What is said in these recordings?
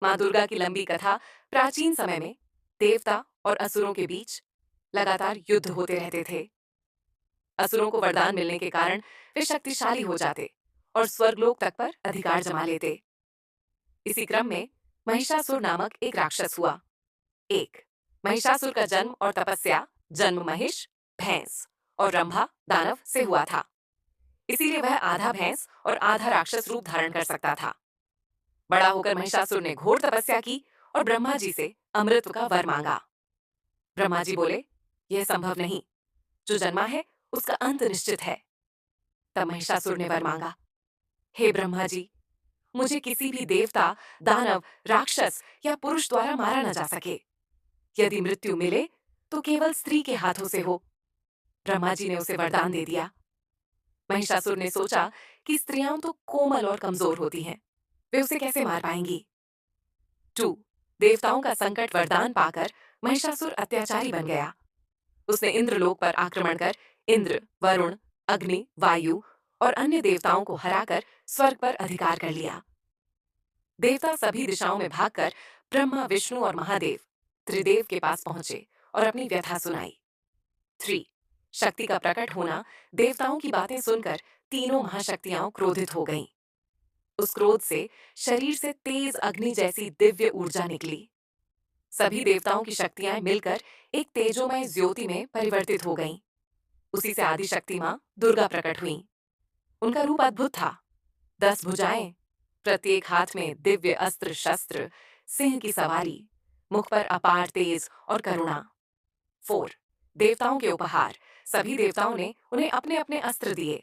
माँ दुर्गा की लंबी कथा। प्राचीन समय में देवता और असुरों के बीच लगातार युद्ध होते रहते थे। असुरों को वरदान मिलने के कारण वे शक्तिशाली हो जाते और स्वर्गलोक तक पर अधिकार जमा लेते। इसी क्रम में महिषासुर नामक एक राक्षस हुआ। एक महिषासुर का जन्म और तपस्या जन्म महिष, भैंस और रंभा दानव से हुआ था। इसीलिए वह आधा भैंस और आधा राक्षस रूप धारण कर सकता था। बड़ा होकर महिषासुर ने घोर तपस्या की और ब्रह्मा जी से अमृत का वर मांगा। ब्रह्मा जी बोले, यह संभव नहीं, जो जन्मा है उसका अंत निश्चित है। तब महिषासुर ने वर मांगा, हे ब्रह्मा जी, मुझे किसी भी देवता, दानव, राक्षस या पुरुष द्वारा मारा न जा सके। यदि मृत्यु मिले तो केवल स्त्री के हाथों से हो। ब्रह्मा जी ने उसे वरदान दे दिया। महिषासुर ने सोचा कि स्त्रियां तो कोमल और कमजोर होती हैं, वे उसे कैसे मार पाएंगी। 2 देवताओं का संकट वरदान पाकर महिषासुर अत्याचारी बन गया। उसने इंद्रलोक पर आक्रमण कर इंद्र, वरुण, अग्नि, वायु और अन्य देवताओं को हराकर स्वर्ग पर अधिकार कर लिया। देवता सभी दिशाओं में भागकर ब्रह्मा, विष्णु और महादेव त्रिदेव के पास पहुंचे और अपनी व्यथा सुनाई। 3 शक्ति का प्रकट होना। देवताओं की बातें सुनकर तीनों महाशक्तियां क्रोधित हो गईं। उस क्रोध से शरीर से तेज अग्नि जैसी दिव्य ऊर्जा निकली। सभी देवताओं की शक्तियां मिलकर एक तेजोमय ज्योति में परिवर्तित हो गईं। उसी से आदि शक्ति मां दुर्गा प्रकट हुईं। उनका रूप अद्भुत था। 10 भुजाएं, प्रत्येक हाथ में दिव्य अस्त्र शस्त्र, सिंह की सवारी, मुख पर अपार तेज और करुणा। 4 देवताओं के उपहार। सभी देवताओं ने उन्हें अपने अपने अस्त्र दिए।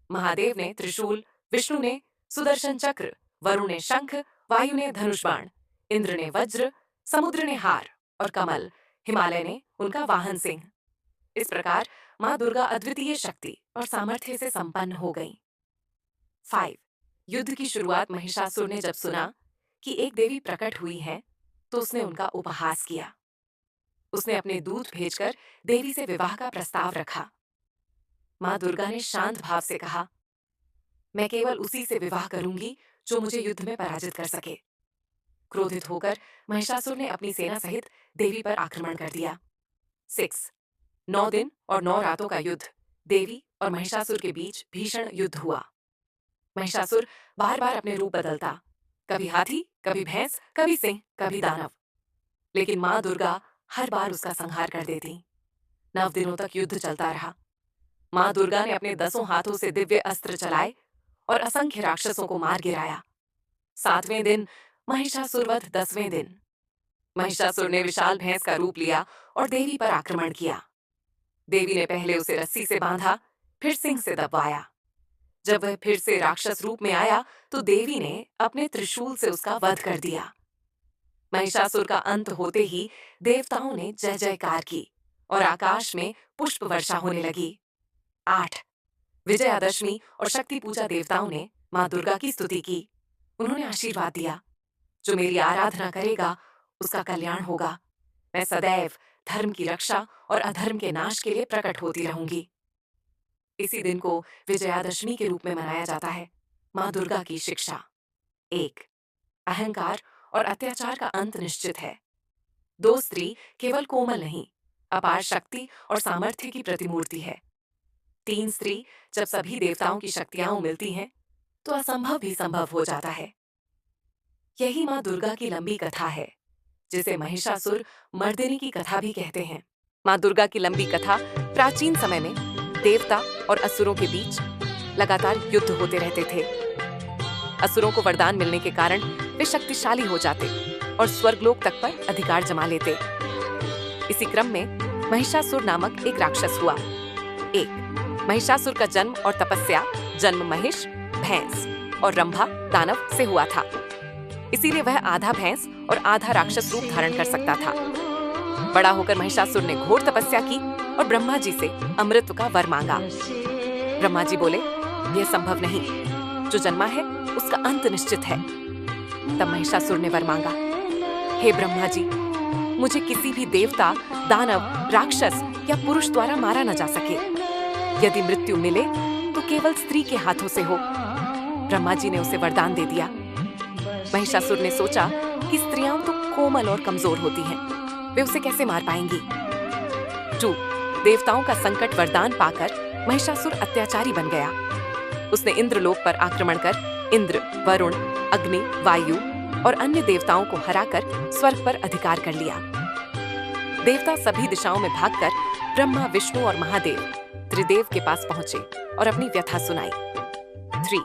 महादेव ने त्रिशूल, विष्णु ने सुदर्शन चक्र, वरुण ने शंख, वायु ने धनुष बाण, इंद्र ने वज्र, समुद्र ने हार और कमल, हिमालय ने उनका वाहन सिंह। इस प्रकार मां दुर्गा अद्वितीय शक्ति और सामर्थ्य से संपन्न हो गईं। 5 युद्ध की शुरुआत महिषासुर ने जब सुना कि एक देवी प्रकट हुई है, तो उसने उनका उपहास किया। उसने अपने दूत भेजकर देवी से विवाह का प्रस्ताव रखा। मां दुर्गा ने शांत भाव से कहा, मैं केवल उसी से विवाह करूंगी जो मुझे युद्ध में पराजित कर सके। क्रोधित होकर महिषासुर ने अपनी सेना सहित देवी पर आक्रमण कर दिया। 6 9 दिन और 9 रातों का युद्ध। देवी और महिषासुर के बीच भीषण युद्ध हुआ। महिषासुर बार बार अपने रूप बदलता, कभी हाथी, कभी भैंस, कभी सिंह, कभी दानव। लेकिन मां दुर्गा हर बार उसका संहार कर देती। 9 दिनों तक युद्ध चलता रहा। मां दुर्गा ने अपने 10 हाथों से दिव्य अस्त्र चलाए और असंख्य राक्षसों को मार गिराया। 7वें दिन महिषासुरवध 10वें दिन महिषासुर ने विशाल भैंस का रूप लिया और देवी पर आक्रमण किया। देवी ने पहले उसे रस्सी से बांधा, फिर सिंह से दबवाया। जब वह फिर से राक्षस रूप में आया तो देवी ने अपने त्रिशूल से उसका वध कर दिया। महिषासुर का अंत होते ही देवताओं ने जय जयकार की और आकाश में पुष्प वर्षा होने लगी। 8 विजयादशमी और शक्ति पूजा। देवताओं ने मां दुर्गा की स्तुति की। उन्होंने आशीर्वाद दिया, जो मेरी आराधना करेगा उसका कल्याण होगा। मैं सदैव धर्म की रक्षा और अधर्म के नाश के लिए प्रकट होती रहूंगी। इसी दिन को विजयादशमी के रूप में मनाया जाता है। मां दुर्गा की शिक्षा। 1 अहंकार और अत्याचार का अंत निश्चित है। 2 स्त्री केवल कोमल नहीं, अपार शक्ति और सामर्थ्य की प्रतिमूर्ति है। 3 स्त्री जब सभी देवताओं की शक्तियां मिलती हैं, तो असंभव भी संभव हो जाता है। यही मां दुर्गा की लंबी कथा है, जिसे महिषासुर मर्दिनी की कथा भी कहते हैं। मां दुर्गा की लंबी कथा। प्राचीन समय में देवता और असुरों के बीच लगातार युद्ध होते रहते थे। असुरों को वरदान मिलने के कारण वे शक्तिशाली हो जाते और स्वर्गलोक तक पर अधिकार जमा लेते। इसी क्रम में महिषासुर नामक एक राक्षस हुआ। 1 महिषासुर का जन्म और तपस्या जन्म महिष, भैंस और रंभा दानव से हुआ था। इसीलिए वह आधा भैंस और आधा राक्षस रूप धारण कर सकता था। बड़ा होकर महिषासुर ने घोर तपस्या की और ब्रह्मा जी से अमृत का वर मांगा। ब्रह्मा जी बोले, यह संभव नहीं, जो जन्मा है उसका अंत निश्चित है। तब महिषासुर ने वर मांगा, हे ब्रह्मा जी, मुझे किसी भी देवता, दानव, राक्षस या पुरुष द्वारा मारा न जा सके। यदि मृत्यु मिले तो केवल स्त्री के हाथों से हो। ब्रह्मा जी ने उसे वरदान दे दिया। महिषासुर ने सोचा कि स्त्रियां तो कोमल और कमजोर होती हैं, वे उसे कैसे मार पाएंगी। 2. देवताओं का संकट वरदान पाकर महिषासुर अत्याचारी बन गया। उसने इंद्रलोक पर आक्रमण कर इंद्र, वरुण, अग्नि, वायु और अन्य देवताओं को हराकर स्वर्ग पर अधिकार कर लिया। देवता सभी दिशाओं में भागकर ब्रह्मा, विष्णु और महादेव त्रिदेव के पास पहुंचे और अपनी व्यथा सुनाई। 3.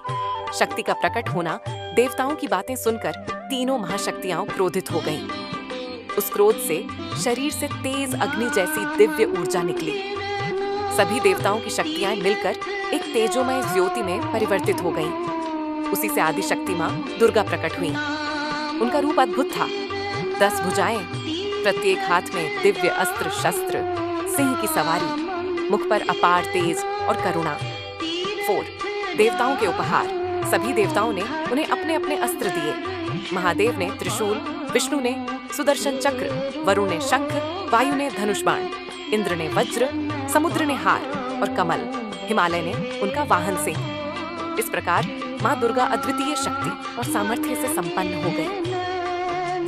शक्ति का प्रकट होना। देवताओं की बातें सुनकर तीनों महाशक्तियां क्रोधित हो गईं। उस क्रोध से शरीर से तेज अग्नि जैसी दिव्य ऊर्जा निकली। सभी देवताओं की शक्तियां मिलकर एक तेजोमय ज्योति में परिवर्तित हो गईं। उसी से आदि शक्ति मां दुर्गा प्रकट हुई। उनका रूप अद्भुत था। 10 भुजाएं, प्रत्येक हाथ में दिव्य अस्त्र शस्त्र, सिंह की सवारी, मुख पर अपार तेज और करुणा। 4. देवताओं के उपहार। सभी देवताओं ने उन्हें अपने अपने अस्त्र दिए। महादेव ने त्रिशूल, विष्णु ने सुदर्शन चक्र, वरुण ने शंख, वायु ने धनुष बाण, इंद्र ने वज्र, समुद्र ने हार और कमल, हिमालय ने उनका वाहन सिंह। इस प्रकार माँ दुर्गा अद्वितीय शक्ति और सामर्थ्य से संपन्न हो गई।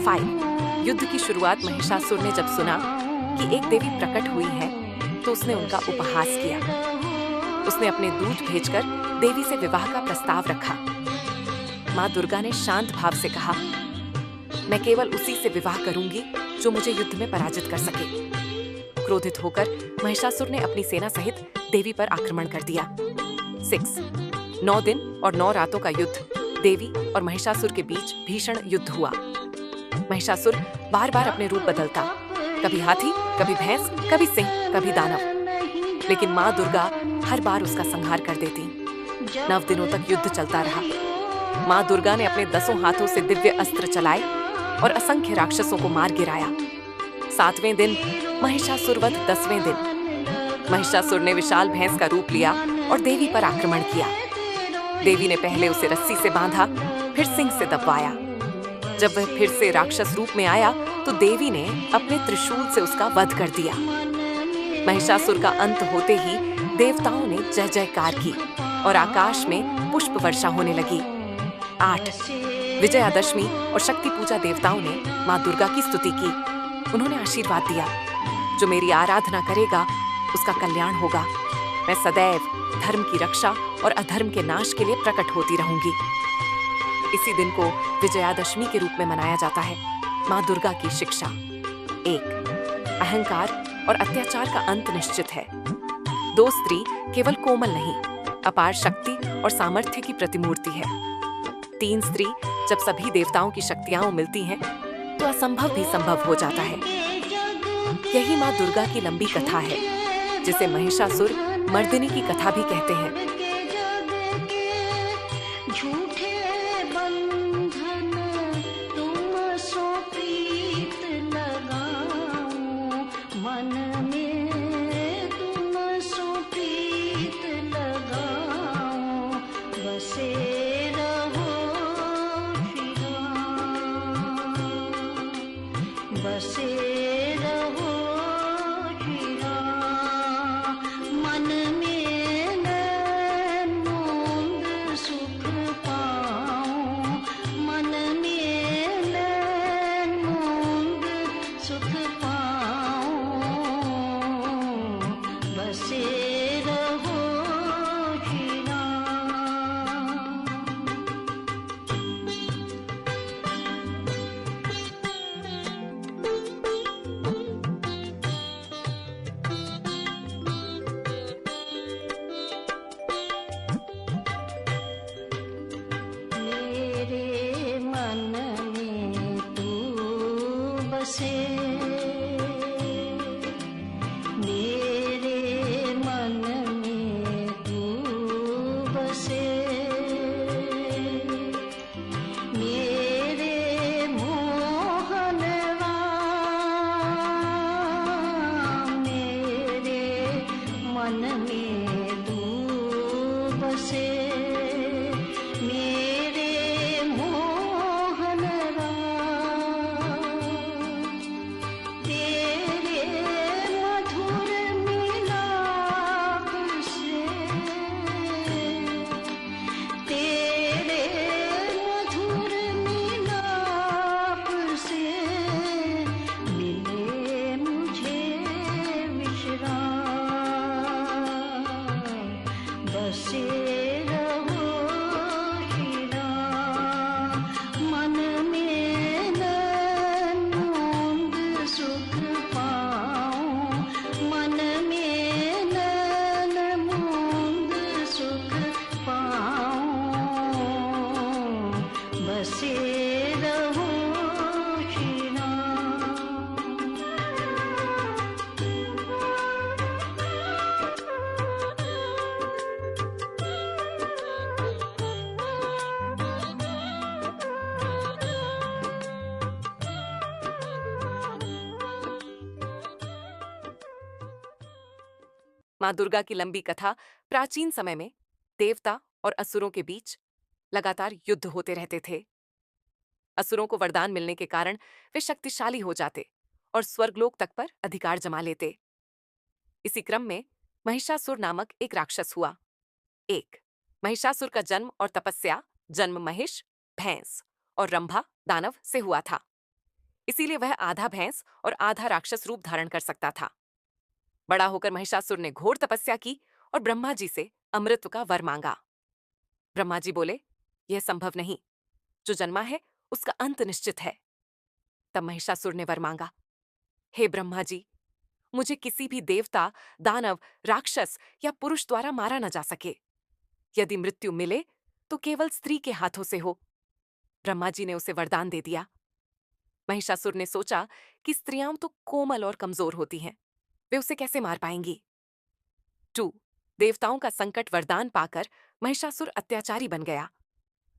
5. युद्ध की शुरुआत महिषासुर ने जब सुना कि एक देवी प्रकट हुई है तो उसने उनका उपहास किया। उसने अपने दूत भेजकर देवी से विवाह का प्रस्ताव रखा। माँ दुर्गा ने शांत भाव से कहा, मैं केवल उसी से विवाह करूंगी जो मुझे युद्ध में पराजित कर सके। क्रोधित होकर महिषासुर ने अपनी सेना सहित देवी पर आक्रमण कर दिया। 6. 9 दिन और 9 रातों का युद्ध। देवी और महिषासुर के बीच भीषण युद्ध हुआ। महिषासुर बार बार अपने रूप बदलता, कभी हाथी, कभी भैंस, कभी सिंह, कभी दानव, लेकिन माँ दुर्गा हर बार उसका संहार कर देती। 9 दिनों तक युद्ध चलता रहा। माँ दुर्गा ने अपने 10 हाथों से दिव्य अस्त्र चलाए और असंख्य राक्षसों को मार गिराया। 7वें दिन महिषासुरवध 10वें दिन महिषासुर ने विशाल भैंस का रूप लिया और देवी पर आक्रमण किया। देवी ने पहले उसे रस्सी से बांधा, फिर सिंह से दबवाया। जब वह फिर से राक्षस रूप में आया तो देवी ने अपने त्रिशूल से उसका वध कर दिया। महिषासुर का अंत होते ही देवताओं ने जय जयकार की और आकाश में पुष्प वर्षा होने लगी। 8. विजयादशमी और शक्ति पूजा। देवताओं ने माँ दुर्गा की स्तुति की। उन्होंने आशीर्वाद दिया, जो मेरी आराधना करेगा उसका कल्याण होगा। मैं सदैव धर्म की रक्षा और अधर्म के नाश के लिए प्रकट होती रहूंगी। इसी दिन को विजयादशमी के रूप में मनाया जाता है। माँ दुर्गा की शिक्षा। 1. अहंकार और अत्याचार का अंत निश्चित है। 2. स्त्री केवल कोमल नहीं, अपार शक्ति और सामर्थ्य की प्रतिमूर्ति है। 3. स्त्री जब सभी देवताओं की शक्तियां मिलती हैं तो असंभव भी संभव हो जाता है। यही माँ दुर्गा की लंबी कथा है, जिसे महिषासुर मर्दिनी की कथा भी कहते हैं। माँ दुर्गा की लंबी कथा। प्राचीन समय में देवता और असुरों के बीच लगातार युद्ध होते रहते थे। असुरों को वरदान मिलने के कारण वे शक्तिशाली हो जाते और स्वर्गलोक तक पर अधिकार जमा लेते। इसी क्रम में महिषासुर नामक एक राक्षस हुआ। एक महिषासुर का जन्म और तपस्या जन्म महिष भैंस और रंभा दानव से हुआ था। इसीलिए वह आधा भैंस और आधा राक्षस रूप धारण कर सकता था। बड़ा होकर महिषासुर ने घोर तपस्या की और ब्रह्मा जी से अमृत का वर मांगा। ब्रह्मा जी बोले, यह संभव नहीं, जो जन्मा है उसका अंत निश्चित है। तब महिषासुर ने वर मांगा, हे ब्रह्मा जी, मुझे किसी भी देवता, दानव, राक्षस या पुरुष द्वारा मारा न जा सके। यदि मृत्यु मिले तो केवल स्त्री के हाथों से हो। ब्रह्मा जी ने उसे वरदान दे दिया। महिषासुर ने सोचा कि स्त्रियां तो कोमल और कमजोर होती हैं, वे उसे कैसे मार पाएंगी। 2 देवताओं का संकट वरदान पाकर महिषासुर अत्याचारी बन गया।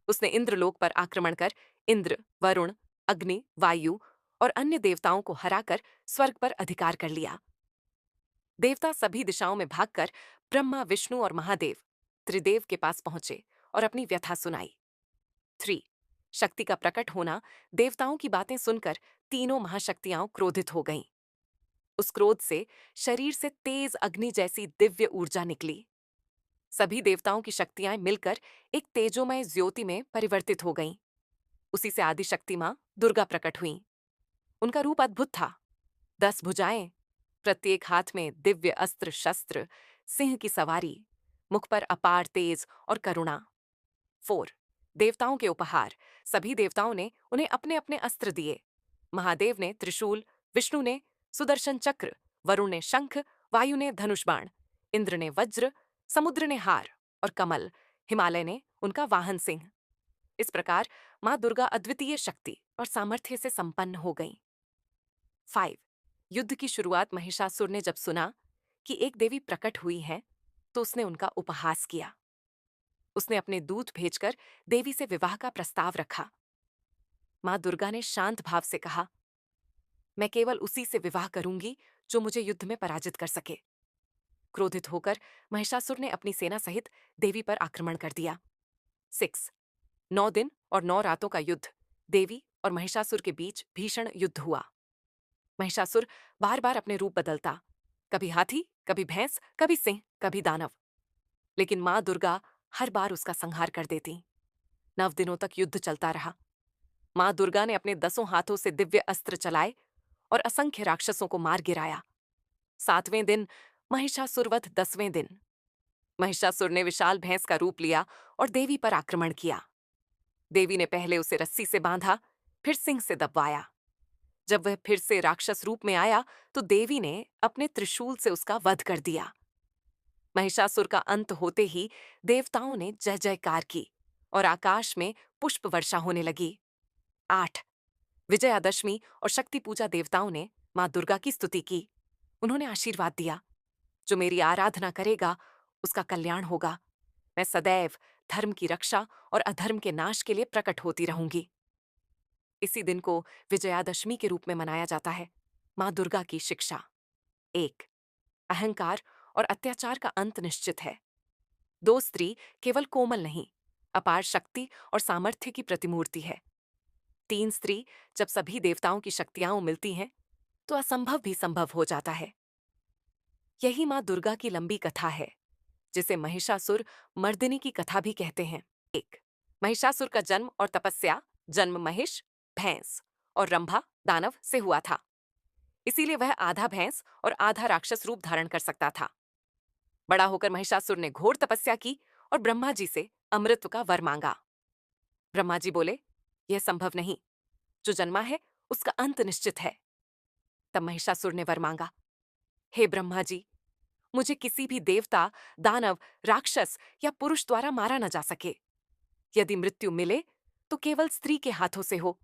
उसने इंद्रलोक पर आक्रमण कर इंद्र, वरुण, अग्नि, वायु और अन्य देवताओं को हराकर स्वर्ग पर अधिकार कर लिया। देवता सभी दिशाओं में भागकर ब्रह्मा, विष्णु और महादेव त्रिदेव के पास पहुंचे और अपनी व्यथा सुनाई। 3 शक्ति का प्रकट होना। देवताओं की बातें सुनकर तीनों महाशक्तियां क्रोधित हो गईं। उस क्रोध से शरीर से तेज अग्नि जैसी दिव्य ऊर्जा निकली। सभी देवताओं की शक्तियां मिलकर एक तेजोमय ज्योति में परिवर्तित हो गईं। उसी से आदि शक्ति मां दुर्गा प्रकट हुईं। उनका रूप अद्भुत था। 10 भुजाएं, प्रत्येक हाथ में दिव्य अस्त्र शस्त्र, सिंह की सवारी, मुख पर अपार तेज और करुणा। 4 देवताओं के उपहार। सभी देवताओं ने उन्हें अपने अपने अस्त्र दिए। महादेव ने त्रिशूल, विष्णु ने सुदर्शन चक्र, वरुण ने शंख, वायु ने धनुष बाण, इंद्र ने वज्र, समुद्र ने हार और कमल, हिमालय ने उनका वाहन सिंह। इस प्रकार मां दुर्गा अद्वितीय शक्ति और सामर्थ्य से संपन्न हो गईं। 5 युद्ध की शुरुआत महिषासुर ने जब सुना कि एक देवी प्रकट हुई है, तो उसने उनका उपहास किया। उसने अपने दूत भेजकर देवी से विवाह का प्रस्ताव रखा। मां दुर्गा ने शांत भाव से कहा, मैं केवल उसी से विवाह करूंगी जो मुझे युद्ध में पराजित कर सके। क्रोधित होकर महिषासुर ने अपनी सेना सहित देवी पर आक्रमण कर दिया। 6 9 दिन और 9 रातों का युद्ध। देवी और महिषासुर के बीच भीषण युद्ध हुआ। महिषासुर बार बार अपने रूप बदलता, कभी हाथी, कभी भैंस, कभी सिंह, कभी दानव। लेकिन मां दुर्गा हर बार उसका संहार कर देती। 9 दिनों तक युद्ध चलता रहा। मां दुर्गा ने अपने 10 हाथों से दिव्य अस्त्र चलाए और असंख्य राक्षसों को मार गिराया। 7वें दिन महिषासुरवध 10वें दिन महिषासुर ने विशाल भैंस का रूप लिया और देवी पर आक्रमण किया। देवी ने पहले उसे रस्सी से बांधा, फिर सिंह से दबवाया। जब वह फिर से राक्षस रूप में आया तो देवी ने अपने त्रिशूल से उसका वध कर दिया। महिषासुर का अंत होते ही देवताओं ने जय जयकार की और आकाश में पुष्प वर्षा होने लगी। 8 विजयादशमी और शक्ति पूजा। देवताओं ने मां दुर्गा की स्तुति की। उन्होंने आशीर्वाद दिया, जो मेरी आराधना करेगा उसका कल्याण होगा। मैं सदैव धर्म की रक्षा और अधर्म के नाश के लिए प्रकट होती रहूंगी। इसी दिन को विजयादशमी के रूप में मनाया जाता है। मां दुर्गा की शिक्षा। 1 अहंकार और अत्याचार का अंत निश्चित है। 2 स्त्री केवल कोमल नहीं, अपार शक्ति और सामर्थ्य की प्रतिमूर्ति है। 3 स्त्री जब सभी देवताओं की शक्तियां मिलती हैं तो असंभव भी संभव हो जाता है। यही मां दुर्गा की लंबी कथा है, जिसे महिषासुर मर्दिनी की कथा भी कहते हैं। 1 महिषासुर का जन्म और तपस्या जन्म महिष, भैंस और रंभा दानव से हुआ था। इसीलिए वह आधा भैंस और आधा राक्षस रूप धारण कर सकता था। बड़ा होकर महिषासुर ने घोर तपस्या की और ब्रह्मा जी से अमृत का वर मांगा। ब्रह्मा जी बोले, यह संभव नहीं, जो जन्मा है उसका अंत निश्चित है। तब महिषासुर ने वर मांगा, हे ब्रह्मा जी, मुझे किसी भी देवता, दानव, राक्षस या पुरुष द्वारा मारा न जा सके। यदि मृत्यु मिले तो केवल स्त्री के हाथों से हो।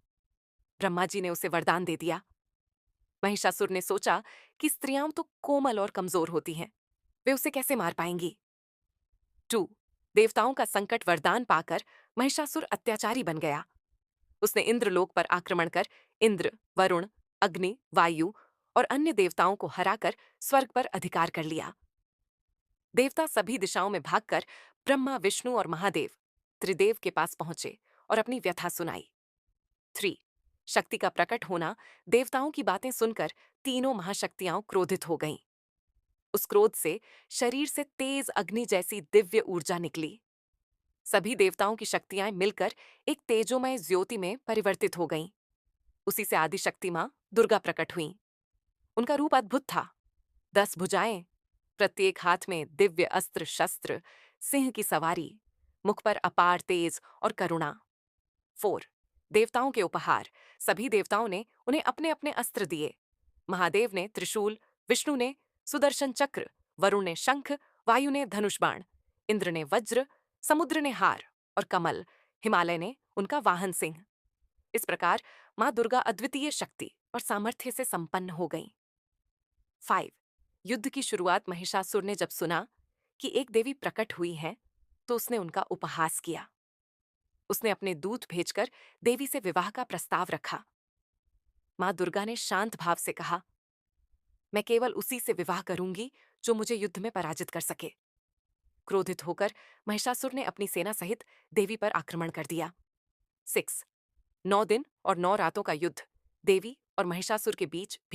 ब्रह्मा जी ने उसे वरदान दे दिया। महिषासुर ने सोचा कि स्त्रियां तो कोमल और कमजोर होती हैं, वे उसे कैसे मार पाएंगी। 2 देवताओं का संकट वरदान पाकर महिषासुर अत्याचारी बन गया। उसने इंद्रलोक पर आक्रमण कर इंद्र, वरुण, अग्नि, वायु और अन्य देवताओं को हराकर स्वर्ग पर अधिकार कर लिया। देवता सभी दिशाओं में भागकर ब्रह्मा, विष्णु और महादेव त्रिदेव के पास पहुंचे और अपनी व्यथा सुनाई। 3. शक्ति का प्रकट होना। देवताओं की बातें सुनकर तीनों महाशक्तियां क्रोधित हो गईं। उस क्रोध से शरीर से तेज अग्नि जैसी दिव्य ऊर्जा निकली। सभी देवताओं की शक्तियां मिलकर एक तेजोमय ज्योति में परिवर्तित हो गईं। उसी से आदि शक्ति मां दुर्गा प्रकट हुईं। उनका रूप अद्भुत था। 10 भुजाएं, प्रत्येक हाथ में दिव्य अस्त्र शस्त्र, सिंह की सवारी, मुख पर अपार तेज और करुणा। 4. देवताओं के उपहार। सभी देवताओं ने उन्हें अपने अपने अस्त्र दिए। महादेव ने त्रिशूल, विष्णु ने सुदर्शन चक्र, वरुण ने शंख, वायु ने धनुष बाण, इंद्र ने वज्र, समुद्र ने हार और कमल, हिमालय ने उनका वाहन सिंह। इस प्रकार मां दुर्गा अद्वितीय शक्ति और सामर्थ्य से संपन्न हो गईं। 5. युद्ध की शुरुआत महिषासुर ने जब सुना कि एक देवी प्रकट हुई है, तो उसने उनका उपहास किया। उसने अपने दूत भेजकर देवी से विवाह का प्रस्ताव रखा। मां दुर्गा ने शांत भाव से कहा, मैं केवल उसी से विवाह करूंगी जो मुझे युद्ध में पराजित कर सके। क्रोधित होकर महिषासुर ने अपनी सेना सहित देवी पर आक्रमण कर दिया। 6. 9 दिन और 9 रातों का युद्ध देवी और महिषासुर के बीच भी